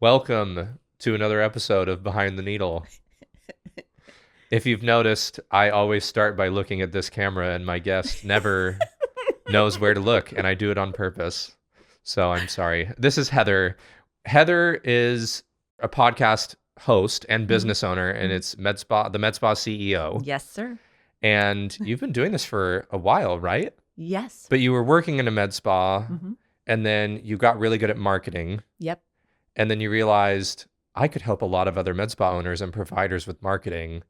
Welcome to another episode of Behind the Needle. If you've noticed, I always start by looking at this camera and my guest never knows where to look, and I do it on purpose. So I'm sorry. This is Heather. Heather is a podcast host and business owner, and it's MedSpa, the MedSpa CEO. Yes, sir. And you've been doing this for a while, right? Yes. But you were working in a med spa, and then you got really good at marketing. Yep. And then you realized I could help a lot of other med spa owners and providers with marketing.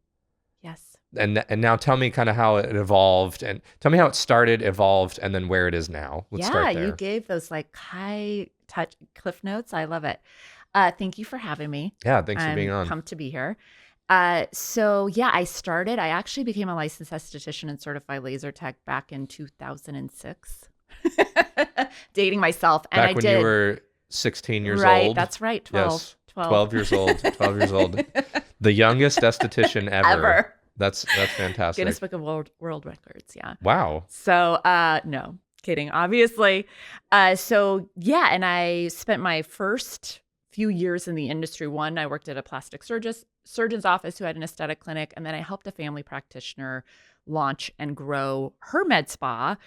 Yes. And now tell me kind of how it evolved, and tell me how it started, evolved, and then where it is now. Let's start there. You gave those like high touch cliff notes. I love it. Thank you for having me. Yeah, thanks for being on. I'm pumped to be here. I actually became a licensed esthetician and certified laser tech back in 2006. Dating myself. And back when you were 16 years old. Right, that's right. 12. Yes, 12 years old. 12 years old. The youngest esthetician ever. That's fantastic. Guinness Book of World Records, yeah. Wow. So, no, kidding, obviously. And I spent my first few years in the industry. One, I worked at a plastic surgeon's office who had an aesthetic clinic, and then I helped a family practitioner launch and grow her med spa.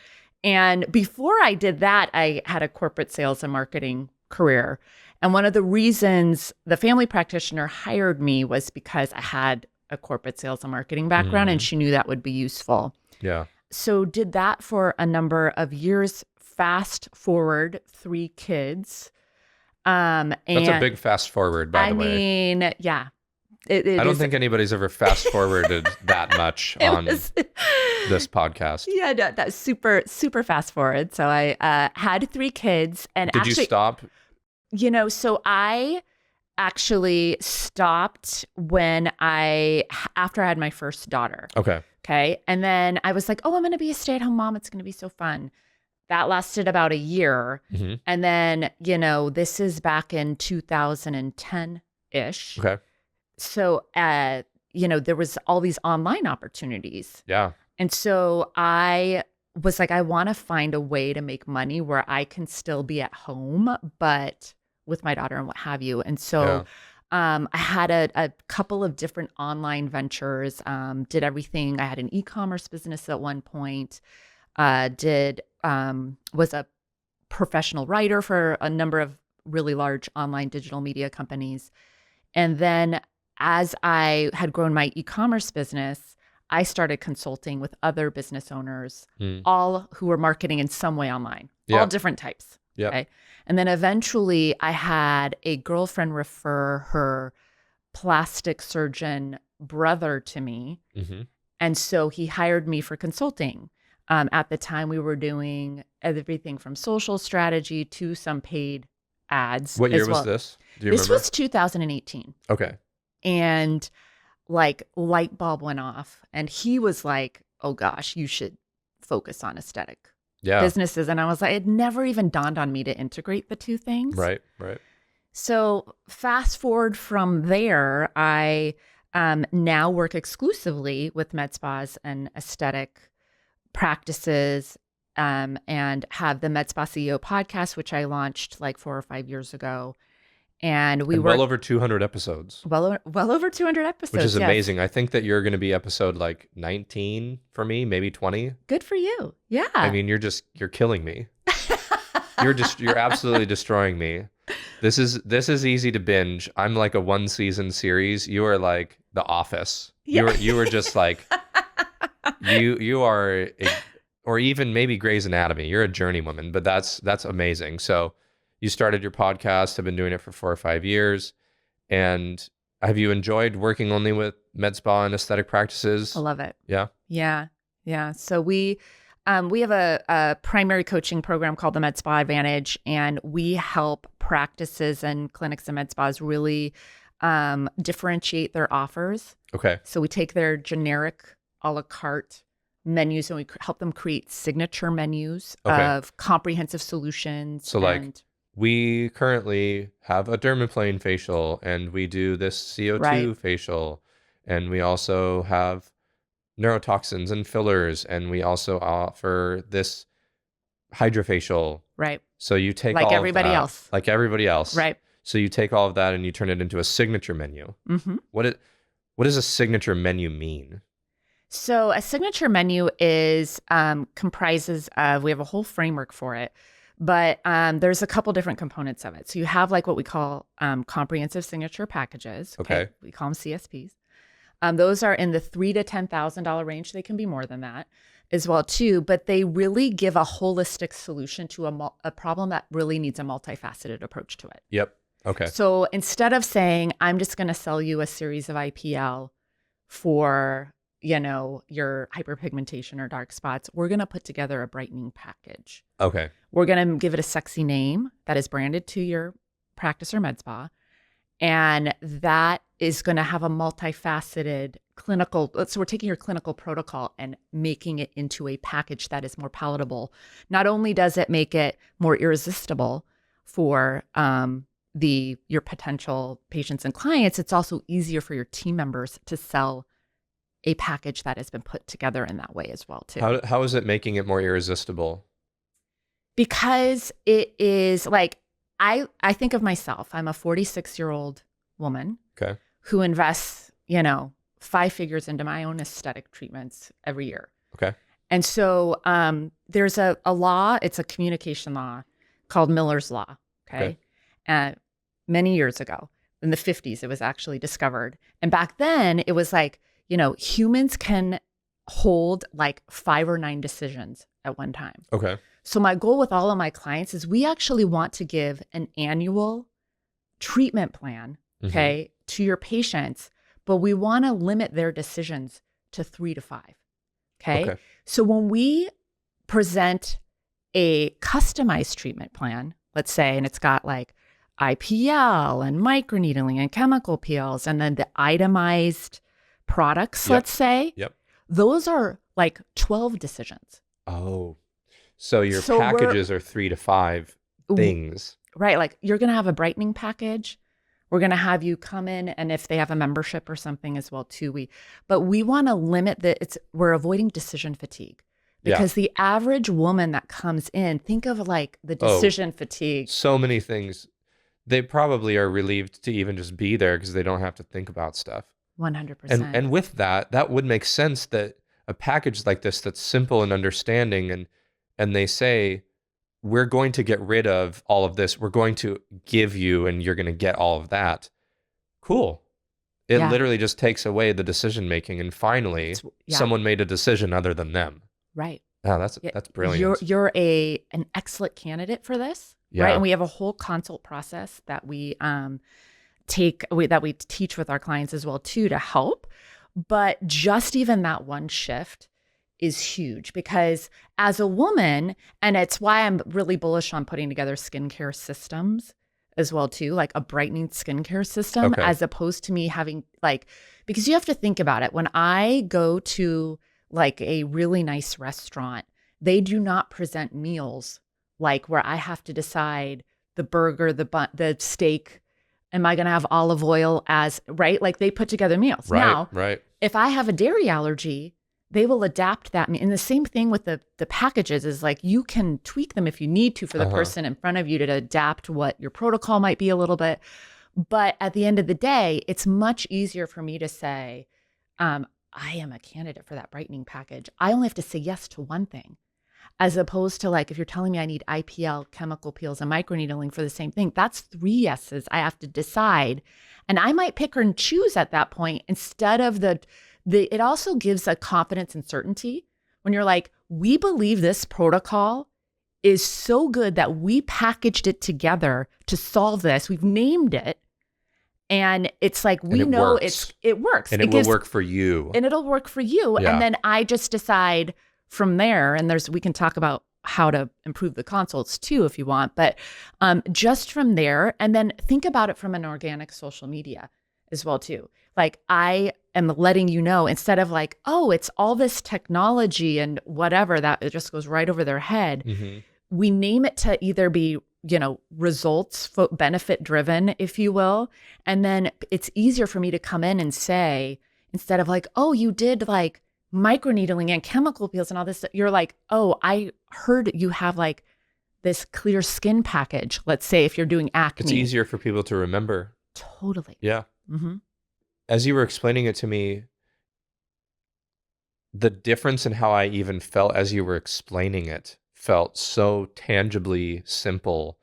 And before I did that, I had a corporate sales and marketing career. And one of the reasons the family practitioner hired me was because I had a corporate sales and marketing background, and she knew that would be useful. Yeah. So did that for a number of years. Fast forward 3 kids. That's a big fast forward, by the way. I mean, yeah. I don't think anybody's ever fast forwarded that much on this podcast. Yeah, no, that's super, super fast forward. So I had 3 kids, and did you stop? So I actually stopped after I had my first daughter. Okay. And then I was like, oh, I'm going to be a stay-at-home mom. It's going to be so fun. That lasted about a year. And then, this is back in 2010-ish. Okay. So, there was all these online opportunities. Yeah. And so I was like, I want to find a way to make money where I can still be at home, but with my daughter and what have you. And so I had a couple of different online ventures, did everything. I had an e-commerce business at one point, was a professional writer for a number of really large online digital media companies. And then as I had grown my e-commerce business, I started consulting with other business owners, all who were marketing in some way online, all different types. Yep. Okay. And then eventually I had a girlfriend refer her plastic surgeon brother to me. And so he hired me for consulting. At the time, we were doing everything from social strategy to some paid ads. What year was this? Do you remember? This was 2018. Okay. And like light bulb went off, and he was like, oh gosh, you should focus on aesthetic businesses. And I was like, it never even dawned on me to integrate the two things. Right. So fast forward from there, I now work exclusively with med spas and aesthetic practices, and have the MedSpa CEO podcast, which I launched like 4 or 5 years ago. And we were well over 200 episodes. Well over 200 episodes, which is amazing. I think that you're going to be episode like 19 for me, maybe 20. Good for you. Yeah. I mean, you're killing me. You're absolutely destroying me. This is easy to binge. I'm like a 1-season series. You are like The Office. Yeah. You were just like you are, or even maybe Grey's Anatomy. You're a journeywoman, but that's amazing. So you started your podcast, have been doing it for 4 or 5 years. And have you enjoyed working only with med spa and aesthetic practices? I love it. Yeah. Yeah. So we have a primary coaching program called the MedSpa Advantage, and we help practices and clinics and med spas really differentiate their offers. Okay. So we take their generic a la carte menus and we help them create signature menus of comprehensive solutions. So we currently have a dermaplane facial, and we do this CO2 facial, and we also have neurotoxins and fillers, and we also offer this hydrofacial. Right. So you take like all everybody of that, else. like everybody else. Right. So you take all of that and you turn it into a signature menu. Mm-hmm. What does a signature menu mean? So a signature menu is comprises of, we have a whole framework for it, but there's a couple different components of it. So you have like what we call comprehensive signature packages. Okay. We call them CSPs. Those are in the $3,000 to $10,000 range. They can be more than that as well too, but they really give a holistic solution to a problem that really needs a multifaceted approach to it. Yep. Okay. So instead of saying, I'm just going to sell you a series of IPL for, your hyperpigmentation or dark spots, we're going to put together a brightening package. Okay. We're going to give it a sexy name that is branded to your practice or med spa. And that is going to have a multifaceted clinical. So we're taking your clinical protocol and making it into a package that is more palatable. Not only does it make it more irresistible for your potential patients and clients, it's also easier for your team members to sell a package that has been put together in that way as well too. How is it making it more irresistible? Because it is like, I think of myself, I'm a 46-year-old woman Okay. who invests, 5 figures into my own aesthetic treatments every year. Okay. And so there's a law, it's a communication law called Miller's Law. Okay. Many years ago, in the 50s, it was actually discovered. And back then it was like, humans can hold like 5 or 9 decisions at one time. Okay. So my goal with all of my clients is we actually want to give an annual treatment plan, okay, to your patients, but we want to limit their decisions to 3 to 5. Okay. So when we present a customized treatment plan, let's say, and it's got like IPL and microneedling and chemical peels, and then the itemized products, let's say, those are like 12 decisions. Oh, so your packages are 3 to 5 things. Right. Like you're going to have a brightening package. We're going to have you come in, and if they have a membership or something as well too, but we want to limit we're avoiding decision fatigue, because the average woman that comes in, think of like the decision fatigue. So many things. They probably are relieved to even just be there because they don't have to think about stuff. 100%. And with that would make sense that a package like this that's simple and understanding, and they say, we're going to get rid of all of this. We're going to give you, and you're going to get all of that. Cool. It literally just takes away the decision making, and finally, someone made a decision other than them. Right. Oh, that's brilliant. You're an excellent candidate for this. Yeah. Right. And we have a whole consult process that we teach with our clients as well too, to help. But just even that one shift is huge, because as a woman, and it's why I'm really bullish on putting together skincare systems as well too, like a brightening skincare system, as opposed to me having because you have to think about it. When I go to like a really nice restaurant, they do not present meals like where I have to decide the burger, the steak, am I going to have olive oil right? Like they put together meals. Now, if I have a dairy allergy, they will adapt that. And the same thing with the packages is like, you can tweak them if you need to for the person in front of you to adapt what your protocol might be a little bit. But at the end of the day, it's much easier for me to say, I am a candidate for that brightening package. I only have to say yes to one thing. As opposed to like, if you're telling me I need IPL, chemical peels, and microneedling for the same thing, that's 3 yeses I have to decide. And I might pick and choose at that point instead of it also gives a confidence and certainty when you're like, we believe this protocol is so good that we packaged it together to solve this. We've named it. And it's like, we know it works. And it will work for you. And it'll work for you. Yeah. And then I just decide from there, and we can talk about how to improve the consults too, if you want, but just from there, and then think about it from an organic social media as well too. Like I am letting you know, instead of like, oh, it's all this technology and whatever, that it just goes right over their head. We name it to either be, results, benefit driven, if you will. And then it's easier for me to come in and say, instead of like, oh, you did like microneedling and chemical peels and all this, you're like, oh, I heard you have like this clear skin package. Let's say if you're doing acne. It's easier for people to remember. Totally. Yeah. Mm-hmm. As you were explaining it to me, the difference in how I even felt as you were explaining it felt so tangibly simple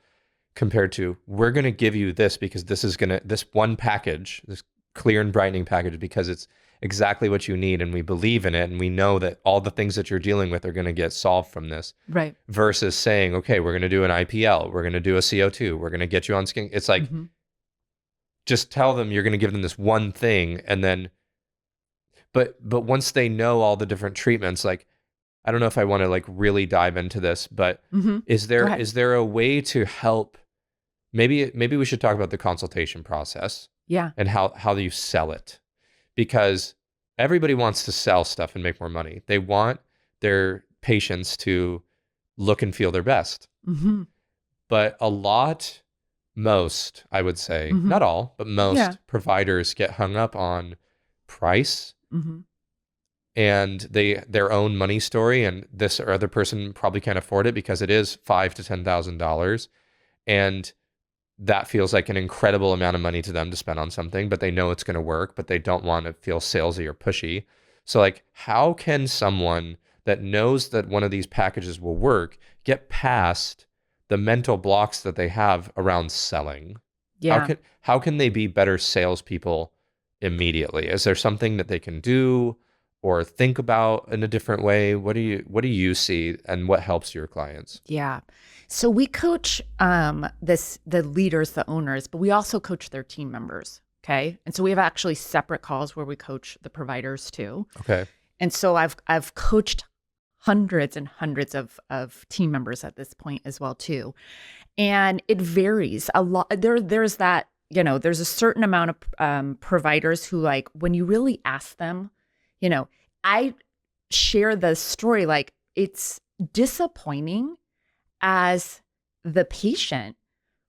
compared to, we're going to give you this because this one package, this clear and brightening package, because it's exactly what you need and we believe in it and we know that all the things that you're dealing with are going to get solved from this. Right. Versus saying, okay, we're going to do an IPL, we're going to do a CO2, we're going to get you on skin. It's like, just tell them you're going to give them this one thing, and then but once they know all the different treatments, like, I don't know if I want to like really dive into this, but is there a way to help? Maybe we should talk about the consultation process. Yeah. And how you sell it, because everybody wants to sell stuff and make more money. They want their patients to look and feel their best. But most, I would say, not all, but most providers get hung up on price and their own money story, and this or other person probably can't afford it because it is $5,000 to $10,000, and that feels like an incredible amount of money to them to spend on something, but they know it's going to work, but they don't want to feel salesy or pushy. So like, how can someone that knows that one of these packages will work get past the mental blocks that they have around selling? Yeah. How can they be better salespeople immediately? Is there something that they can do or think about in a different way? What do you see, and what helps your clients? Yeah. So we coach the leaders, the owners, but we also coach their team members. Okay. And so we have actually separate calls where we coach the providers too. Okay. And so I've coached hundreds and hundreds of team members at this point as well too. And it varies a lot. There's that, there's a certain amount of providers who, like, when you really ask them, I share the story, like, it's disappointing as the patient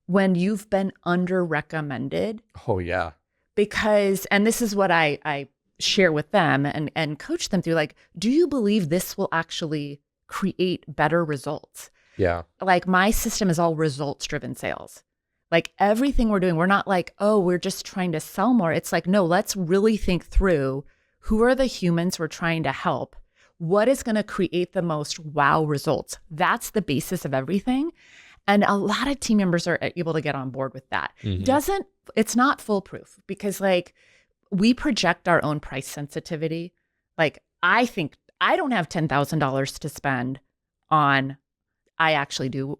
when you've been under recommended. Oh yeah. Because, and this is what I share with them and coach them through, like, do you believe this will actually create better results? Yeah. Like, my system is all results driven sales. Like, everything we're doing, we're not like, oh, we're just trying to sell more. It's like, no, let's really think through, who are the humans we're trying to help? What is going to create the most wow results? That's the basis of everything. And a lot of team members are able to get on board with that. It's not foolproof, because, like, we project our own price sensitivity. Like, I think I don't have $10,000 to spend on, I actually do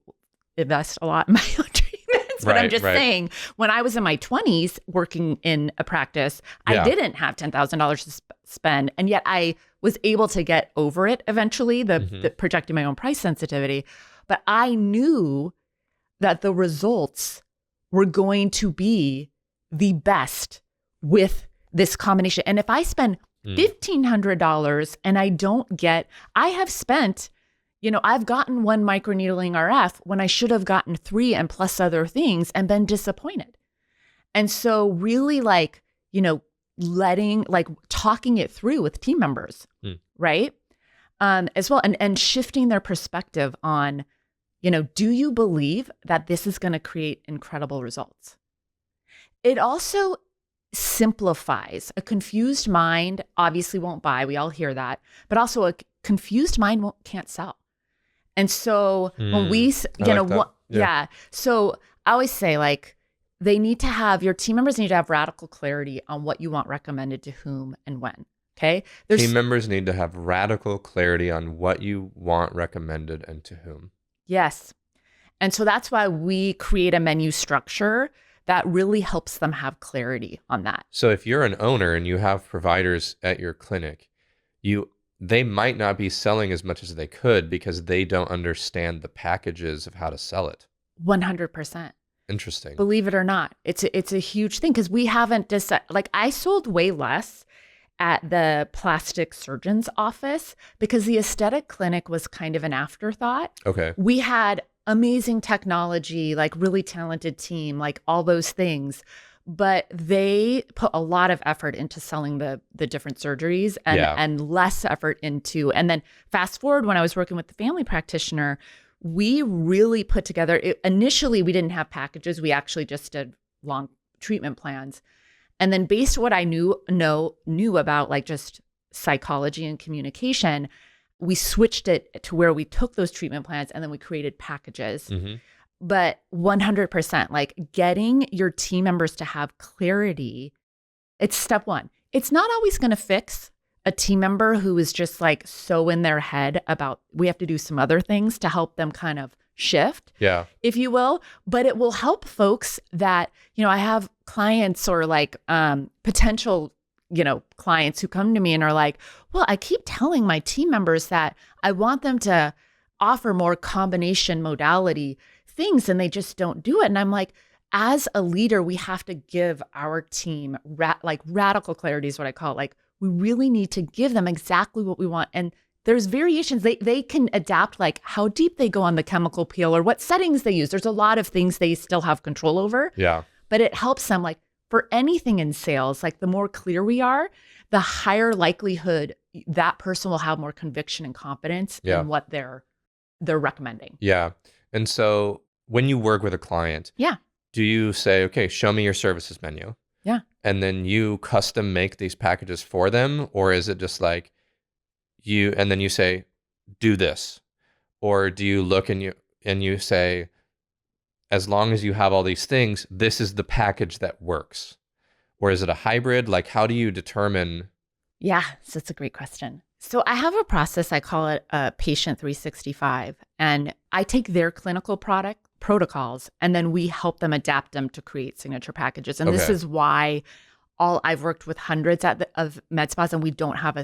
invest a lot in my own treatments, but I'm just saying, when I was in my 20s working in a practice, I didn't have $10,000 to spend. And yet I was able to get over it eventually, the projecting my own price sensitivity. But I knew that the results were going to be the best with this combination. And if I spend $1,500 and I have spent, I've gotten one microneedling RF when I should have gotten 3 and plus other things and been disappointed. And so really, like, talking it through with team members, right? As well, and shifting their perspective on, do you believe that this is going to create incredible results? It also simplifies. A confused mind obviously won't buy. We all hear that. But also, a confused mind can't sell. And so when we, So I always say, like, your team members need to have radical clarity on what you want recommended to whom and when. Okay. Team members need to have radical clarity on what you want recommended and to whom. Yes. And so that's why we create a menu structure that really helps them have clarity on that. So if you're an owner and you have providers at your clinic, they might not be selling as much as they could because they don't understand the packages of how to sell it. 100%. Interesting. Believe it or not, it's a huge thing, because we haven't decided. Like, I sold way less at the plastic surgeon's office because the aesthetic clinic was kind of an afterthought. Okay. We had amazing technology, like really talented team, like all those things. But they put a lot of effort into selling the different surgeries and less effort into, and then fast forward when I was working with the family practitioner, we really put together, initially we didn't have packages. We actually just did long treatment plans. And then based on what I knew about like just psychology and communication, we switched it to where we took those treatment plans and then we created packages. Mm-hmm. But 100%, like getting your team members to have clarity, it's step one. It's not always going to fix a team member who is just like so in their head about we have to do some other things to help them kind of shift, if you will. But it will help folks that, I have clients or like potential, clients who come to me and are like, well, I keep telling my team members that I want them to offer more combination modality things and they just don't do it. And I'm like, as a leader, we have to give our team radical clarity is what I call it. Like we really need to give them exactly what we want. And there's variations. They can adapt like how deep they go on the chemical peel or what settings they use. There's a lot of things they still have control over. Yeah. But it helps them like for anything in sales, like the more clear we are, the higher likelihood that person will have more conviction and confidence in what they're recommending. Yeah. And so when you work with a client, do you say, okay, show me your services menu? Yeah. And then you custom make these packages for them? Or is it just like and then you say, do this? Or do you look and you say, as long as you have all these things, this is the package that works? Or is it a hybrid? Like, how do you determine? Yeah, so that's a great question. So I have a process, I call it a patient 365, and I take their clinical protocols and then we help them adapt them to create signature packages. And this is why I've worked with hundreds of med spas and we don't have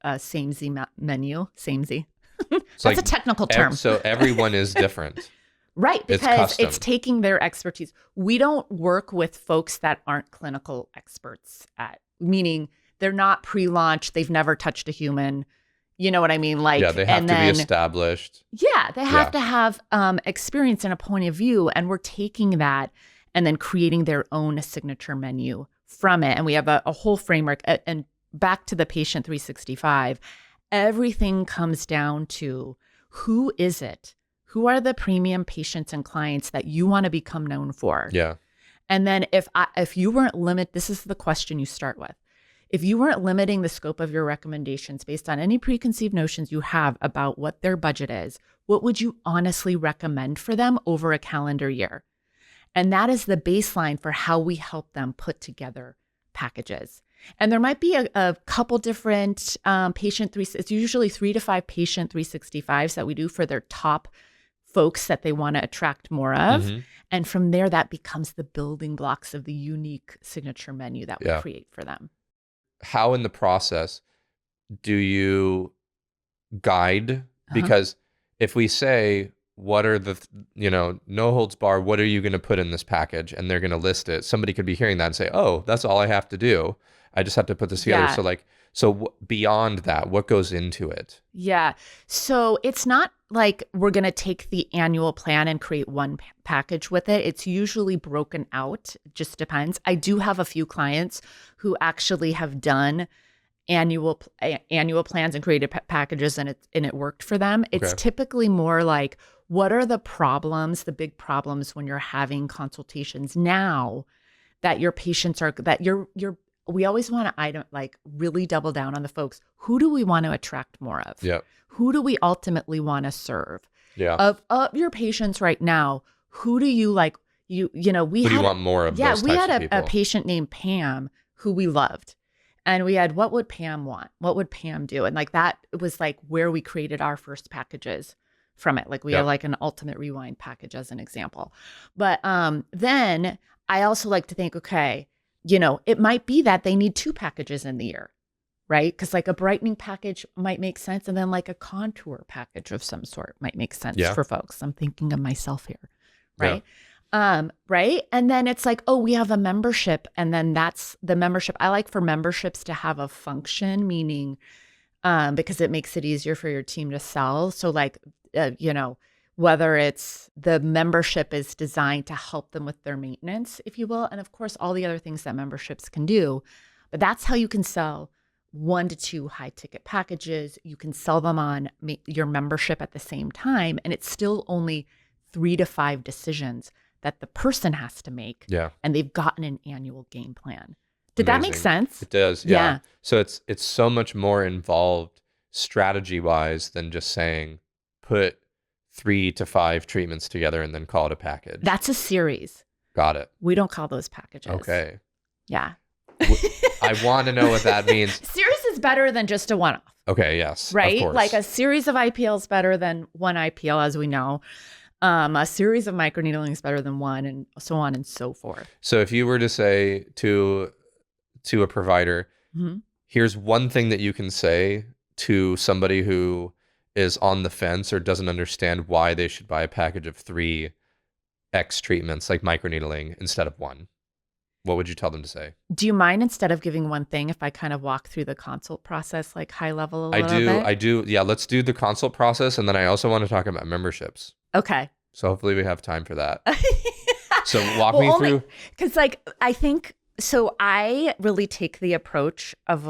a same-Z menu. Same-Z. That's like a technical term. So everyone is different. Right, because it's taking their expertise. We don't work with folks that aren't clinical experts meaning they're not pre-launch, they've never touched a human. You know what I mean? Like, they have to be established. Yeah, they have to have experience and a point of view. And we're taking that and then creating their own signature menu from it. And we have a whole framework. And back to the patient 365, everything comes down to who is it? Who are the premium patients and clients that you want to become known for? Yeah. And then if you weren't this is the question you start with. If you weren't limiting the scope of your recommendations based on any preconceived notions you have about what their budget is, what would you honestly recommend for them over a calendar year? And that is the baseline for how we help them put together packages. And there might be a couple different it's usually 3 to 5 patient 365s that we do for their top folks that they want to attract more of. Mm-hmm. And from there, that becomes the building blocks of the unique signature menu that we create for them. How in the process do you guide? Because if we say, what are the, no holds bar, what are you going to put in this package? And they're going to list it. Somebody could be hearing that and say, oh, that's all I have to do. I just have to put this together. Yeah. So beyond that, what goes into it? Yeah. So it's not like we're going to take the annual plan and create one package with it. It's usually broken out. It just depends. I do have a few clients who actually have done annual plans and created packages and it worked for them. It's typically more like, what are the problems, the big problems when you're having consultations now that your patients are, that we always want to really double down on the folks. Who do we want to attract more of? Yeah. Who do we ultimately want to serve? Yeah. Of your patients right now, who do you like? Who do you want more of? Yeah, we had a patient named Pam who we loved, and we had, what would Pam want? What would Pam do? And like that was like where we created our first packages from it. Like we had like an ultimate rewind package as an example. But then I also like to think, okay, it might be that they need 2 packages in the year, right? Because like a brightening package might make sense. And then like a contour package of some sort might make sense for folks. I'm thinking of myself here, right? Yeah. Right. And then it's like, oh, we have a membership. And then that's the membership. I like for memberships to have a function, meaning because it makes it easier for your team to sell. So like, whether it's the membership is designed to help them with their maintenance, if you will. And of course, all the other things that memberships can do. But that's how you can sell 1 to 2 high ticket packages. You can sell them on your membership at the same time. And it's still only 3 to 5 decisions that the person has to make. Yeah. And they've gotten an annual game plan. Did that make sense? It does. Yeah. So it's so much more involved strategy wise than just saying put 3 to 5 treatments together and then call it a package. That's a series. Got it. We don't call those packages. Okay. Yeah. I want to know what that means. Series is better than just a one-off. Okay, yes. Right? Of course. Like a series of IPL is better than one IPL, as we know. A series of microneedling is better than one, and so on and so forth. So if you were to say to a provider, here's one thing that you can say to somebody who is on the fence or doesn't understand why they should buy a package of 3 X treatments like microneedling instead of 1. What would you tell them to say? Do you mind, instead of giving one thing, if I kind of walk through the consult process, like high level a little bit? I do. Yeah, let's do the consult process. And then I also want to talk about memberships. Okay. So hopefully we have time for that. So walk me through. Because I think, so I really take the approach of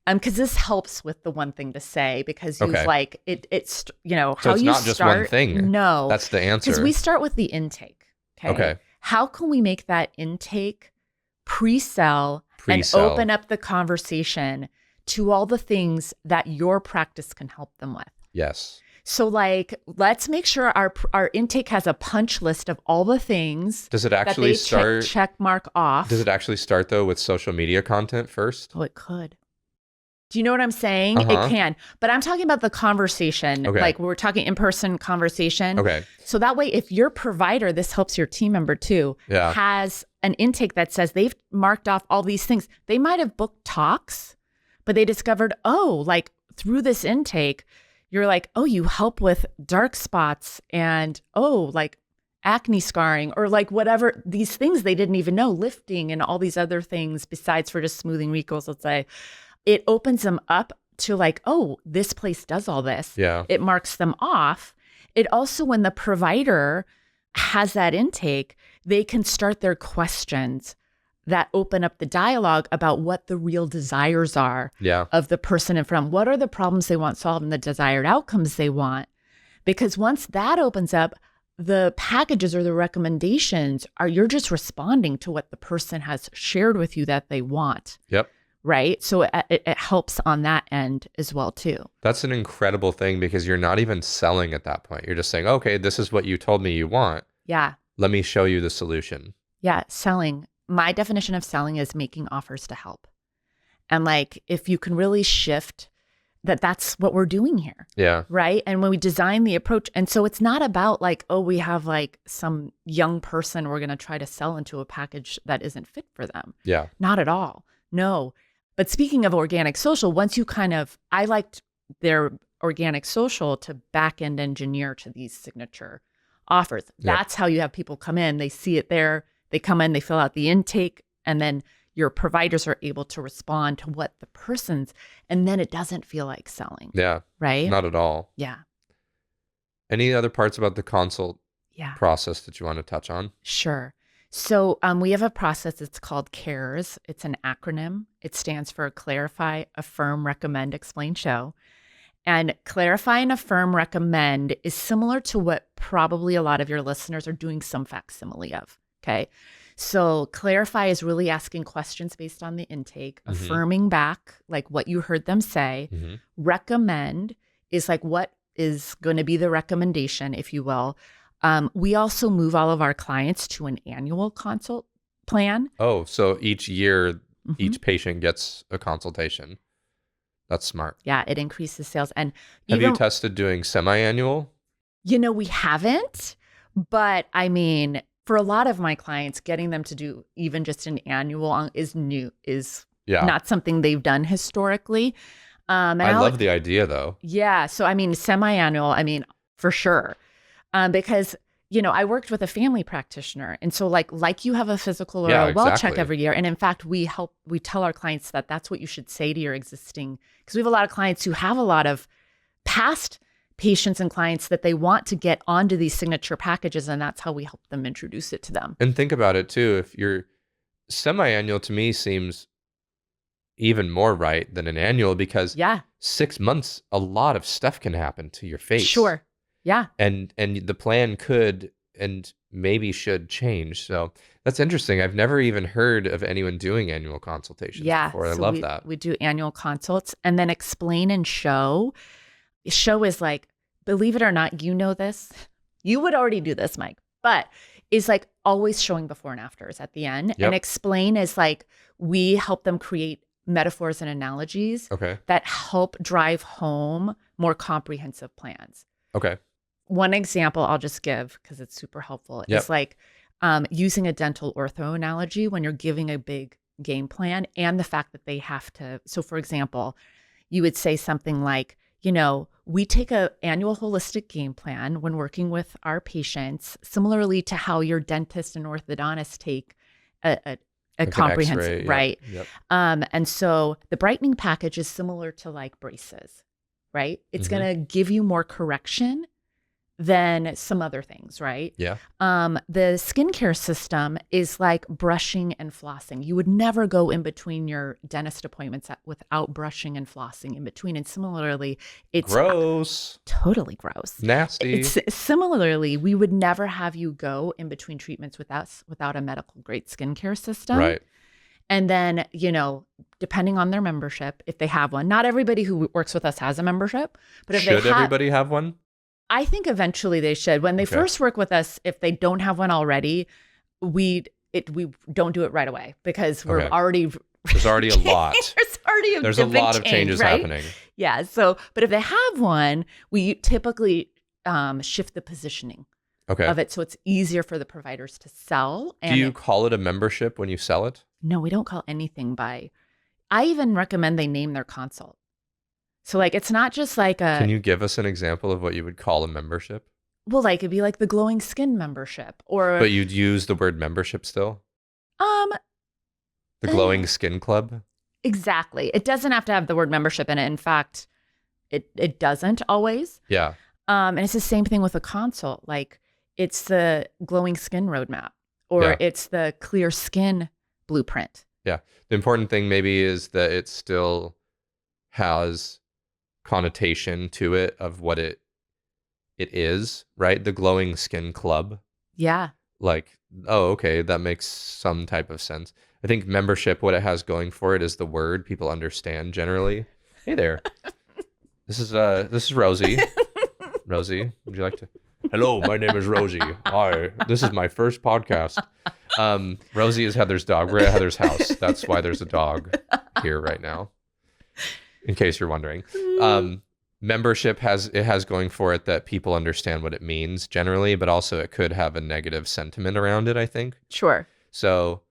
because this helps with the one thing to say, because you've it's, So how it's you not start. just one thing. No. That's the answer. Because we start with the intake. Okay. How can we make that intake pre-sell and open up the conversation to all the things that your practice can help them with? Yes. So let's make sure our intake has a punch list of all the things. Does it actually start? Check mark off. Does it actually start though with social media content first? Oh, it could. Do you know what I'm saying? It can. But I'm talking about the conversation. Okay. Like we're talking in-person conversation. Okay. So that way, if your provider, this helps your team member too, has an intake that says they've marked off all these things. They might have booked talks, but they discovered, through this intake, you're like, you help with dark spots and, acne scarring, or whatever, these things they didn't even know, lifting and all these other things besides for just smoothing wrinkles, let's say. It opens them up to this place does all this. Yeah. It marks them off. It also, when the provider has that intake, they can start their questions that open up the dialogue about what the real desires are of the person in front. What are the problems they want solved and the desired outcomes they want? Because once that opens up, the packages or the recommendations you're just responding to what the person has shared with you that they want. Yep. Right? So it helps on that end as well too. That's an incredible thing, because you're not even selling at that point. You're just saying, okay, this is what you told me you want. Yeah. Let me show you the solution. Yeah. Selling. My definition of selling is making offers to help. And if you can really shift that's what we're doing here. Yeah. Right. And when we design the approach, and so it's not about we have some young person we're going to try to sell into a package that isn't fit for them. Yeah. Not at all. No. But speaking of organic social, once you I liked their organic social to back end engineer to these signature offers. That's how you have people come in, they see it there, they come in, they fill out the intake, and then your providers are able to respond to what the person's, and then it doesn't feel like selling. Yeah. Right? Not at all. Yeah. Any other parts about the consult process that you want to touch on? Sure. So we have a process. It's called CARES. It's an acronym. It stands for Clarify, Affirm, Recommend, Explain, Show. And Clarify and Affirm, Recommend is similar to what probably a lot of your listeners are doing some facsimile of. Okay. So Clarify is really asking questions based on the intake, affirming back what you heard them say. Recommend is what is going to be the recommendation, if you will. We also move all of our clients to an annual consult plan. Oh, so each year, each patient gets a consultation. That's smart. Yeah, it increases sales. And have you tested doing semi-annual? We haven't, but I mean, for a lot of my clients, getting them to do even just an annual is not something they've done historically. I love the idea though. Yeah. So, I mean, semi-annual, for sure. Because, I worked with a family practitioner. And so like you have a physical or a well check every year. And in fact, we tell our clients that that's what you should say to your existing, because we have a lot of clients who have a lot of past patients and clients that they want to get onto these signature packages. And that's how we help them introduce it to them. And think about it too. If you're semi-annual, to me seems even more right than an annual, because Yeah. 6 months, a lot of stuff can happen to your face. Sure. Yeah. And the plan could and maybe should change. So that's interesting. I've never even heard of anyone doing annual consultations Yeah. before. I So love that. we do annual consults, and then explain and show. Show is like, believe it or not, you know this. You would already do this, Mike, but is like always showing before and afters at the end. Yep. And explain is like, we help them create metaphors and analogies Okay. that help drive home more comprehensive plans. Okay. One example I'll just give, because it's super helpful, Yep. is like using a dental ortho analogy when you're giving a big game plan, and the fact that they have to. So for example, you would say something like, we take a annual holistic game plan when working with our patients, similarly to how your dentist and orthodontist take a Like an comprehensive, X-ray, yep, right? yep. And so the brightening package is similar to like braces, right? It's going to give you more correction than some other things, right? Yeah. The skincare system is like brushing and flossing. You would never go in between your dentist appointments without brushing and flossing in between. And similarly, it's Gross. totally gross. Nasty. It's similarly, we would never have you go in between treatments without a medical grade skincare system. Right. And then, depending on their membership, if they have one, not everybody who works with us has a membership, but if Should everybody have one? I think eventually they should. When they first work with us, if they don't have one already, we don't do it right away, because we're already there's already a lot. There's a lot of change, changes right? happening. Yeah. So, but if they have one, we typically shift the positioning of it, so it's easier for the providers to sell. And do you call it a membership when you sell it? No, we don't call anything by. I even recommend they name their consult. So like, it's not just like a. Can you give us an example of what you would call a membership? Well, like it'd be like the glowing skin membership, or. But you'd use the word membership still? The glowing skin club? Exactly. It doesn't have to have the word membership in it. In fact, it doesn't always. Yeah. And it's the same thing with a consult. Like, it's the glowing skin roadmap, or it's the clear skin blueprint. Yeah. The important thing maybe is that it still has connotation to it of what it is, right? The glowing skin club. Yeah. Like, oh, okay, that makes some type of sense. I think membership, what it has going for it is the word people understand generally. Hey there. This is Rosie. Rosie, would you like to? Hello, my name is Rosie. Hi, this is my first podcast. Rosie is Heather's dog. We're at Heather's house. That's why there's a dog here right now, in case you're wondering. Membership has going for it that people understand what it means generally, but also it could have a negative sentiment around it, I think. Sure. So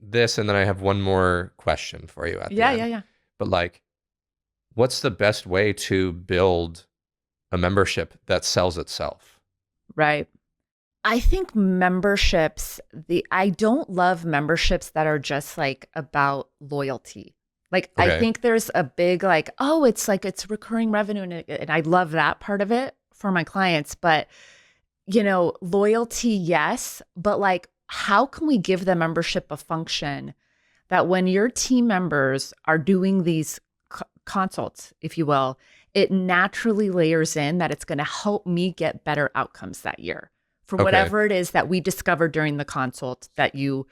this, and then I have one more question for you at the end. Yeah. But like, what's the best way to build a membership that sells itself? Right. I think memberships, I don't love memberships that are just like about loyalty. Like, I think there's a big like, oh, it's like, it's recurring revenue. And I love that part of it for my clients. But, loyalty, yes. But like, how can we give the membership a function that when your team members are doing these consults, if you will, it naturally layers in that it's going to help me get better outcomes that year for whatever it is that we discovered during the consult that you.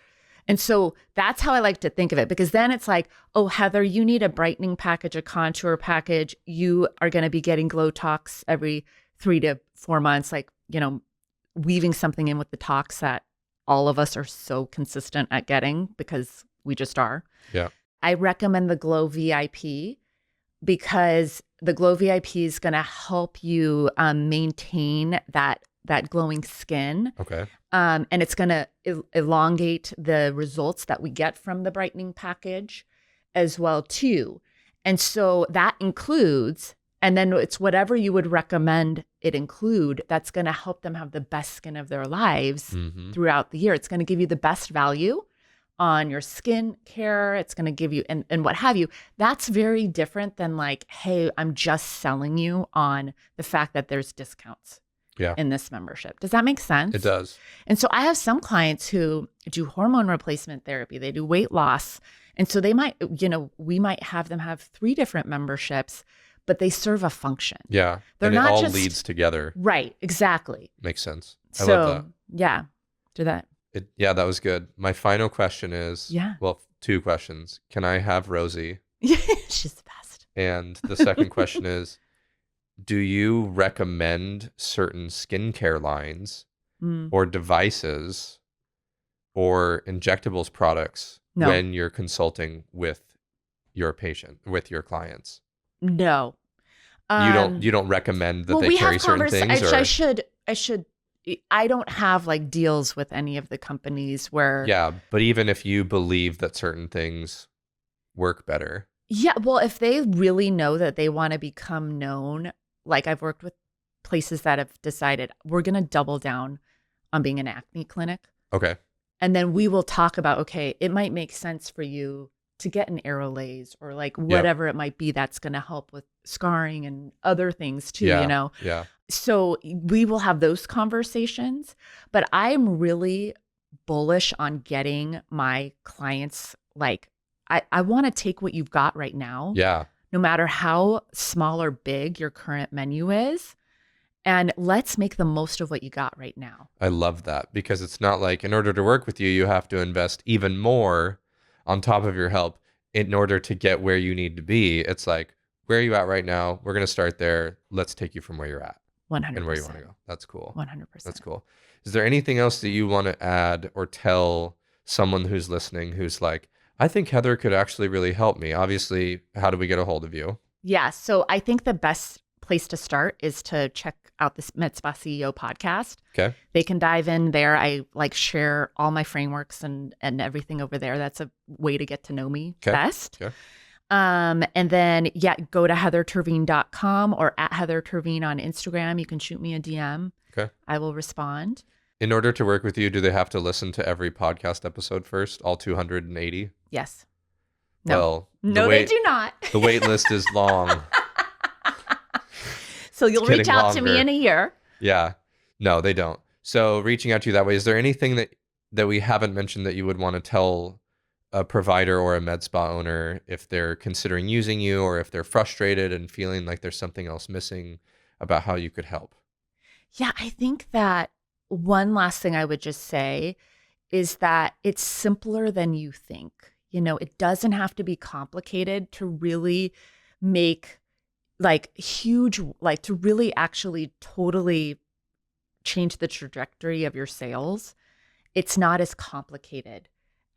And so that's how I like to think of it, because then it's like, oh, Heather, you need a brightening package, a contour package. You are going to be getting Glow Talks every 3 to 4 months, like, weaving something in with the talks that all of us are so consistent at getting because we just are. Yeah. I recommend the Glow VIP, because the Glow VIP is going to help you maintain that glowing skin. Okay. And it's going to elongate the results that we get from the brightening package as well too. And so that includes, and then it's whatever you would recommend it include, that's going to help them have the best skin of their lives throughout the year. It's going to give you the best value on your skin care. It's going to give you, and what have you. That's very different than like, hey, I'm just selling you on the fact that there's discounts in this membership. Does that make sense? It does. And so I have some clients who do hormone replacement therapy. They do weight loss. And so they might, we might have them have 3 different memberships, but they serve a function. Yeah. They're and it not all just leads together. right. Exactly. Makes sense. I So, love yeah, do that. that. Yeah, that was good. My final question is, Yeah. well, 2 questions. Can I have Rosie? She's the best. And the second question is, do you recommend certain skincare lines Mm, or devices or injectables products no, when you're consulting with your patient, with your clients? no. You don't recommend that Well, they we carry have certain things, or I should, I don't have like deals with any of the companies where, yeah, but even if you believe that certain things work better. yeah, well, if they really know that they want to become known, like I've worked with places that have decided we're going to double down on being an acne clinic. Okay. And then we will talk about, okay, it might make sense for you to get an Aerolase or like Yep. whatever it might be that's going to help with scarring and other things too, Yeah. Yeah. So we will have those conversations, but I'm really bullish on getting my clients like, I want to take what you've got right now, Yeah. no matter how small or big your current menu is, and let's make the most of what you got right now. I love that, because it's not like in order to work with you, you have to invest even more on top of your help in order to get where you need to be. It's like, where are you at right now? We're going to start there. Let's take you from where you're at 100%. and where you want to go. That's cool. 100%. That's cool. Is there anything else that you want to add or tell someone who's listening who's like, I think Heather could actually really help me? Obviously, how do we get a hold of you? Yeah. So I think the best place to start is to check out this MedSpa CEO podcast. Okay. They can dive in there. I like share all my frameworks and everything over there. That's a way to get to know me best. Okay. And then, yeah, go to heatherterveen.com or at Heather Terveen on Instagram. You can shoot me a DM. Okay. I will respond. In order to work with you, do they have to listen to every podcast episode first, all 280? Yes. No. Well, No, they do not. The wait list is long. So you'll It's reach getting out to me longer. in a year. Yeah. No, they don't. So reaching out to you that way, is there anything that we haven't mentioned that you would want to tell a provider or a med spa owner if they're considering using you, or if they're frustrated and feeling like there's something else missing about how you could help? Yeah, I think that one last thing I would just say is that it's simpler than you think. It doesn't have to be complicated to really make like huge, like to really actually totally change the trajectory of your sales. It's not as complicated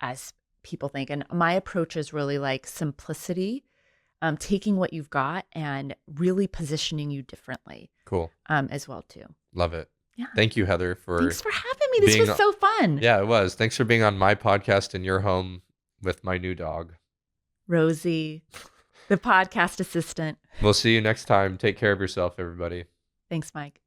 as people think. And my approach is really like simplicity, taking what you've got and really positioning you differently. Cool. As well too. Love it. Yeah. Thank you, Heather, for Thanks for having me. This being was so fun. Yeah, it was. Thanks for being on my podcast in your home with my new dog, Rosie, the podcast assistant. We'll see you next time. Take care of yourself, everybody. Thanks, Mike.